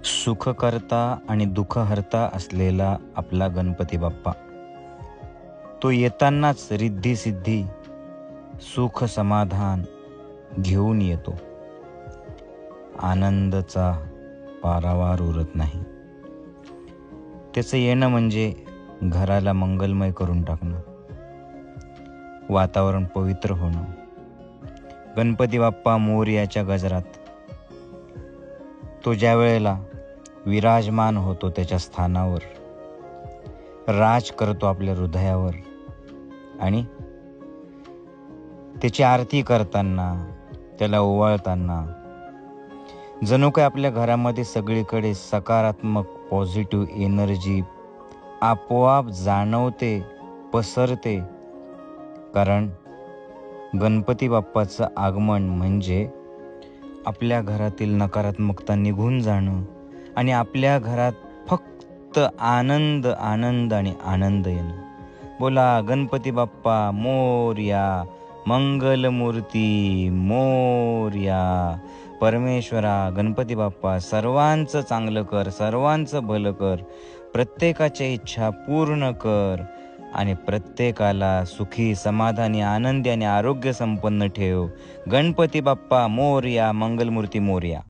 सुखकर्ता आणि दुःखहर्ता असलेला आपला गणपती बाप्पा, तो येतानाच रिद्धी सिद्धी सुख समाधान घेऊन येतो. आनंदाचा पारावार उरत नाही. त्याचं येणं म्हणजे घराला मंगलमय करून टाकणं, वातावरण पवित्र होणं. गणपती बाप्पा मोरयाच्या गजरात तो ज्या वेळेला विराजमान होतो त्याच्या स्थानावर, राज करतो आपल्या हृदयावर, आणि त्याची आरती करताना, त्याला ओवाळताना जणू काय आपल्या घरामध्ये सगळीकडे सकारात्मक पॉझिटिव्ह एनर्जी आपोआप जाणवते, पसरते. कारण गणपती बाप्पाचं आगमन म्हणजे आपल्या घरातील नकारात्मकता निघून जाणं आणि आपल्या घरात फक्त आनंद आनंद आणि आनंद येणं. बोला गणपती बाप्पा मोरया, मंगलमूर्ती मोरया. परमेश्वरा गणपती बाप्पा सर्वांचं चांगलं कर, सर्वांचं भलं कर, प्रत्येकाच्या इच्छा पूर्ण कर आणि प्रत्येकाला सुखी, समाधानी, आनंदी आणि आरोग्य संपन्न ठेव. गणपती बाप्पा मोरया, मंगलमूर्ती मोरया.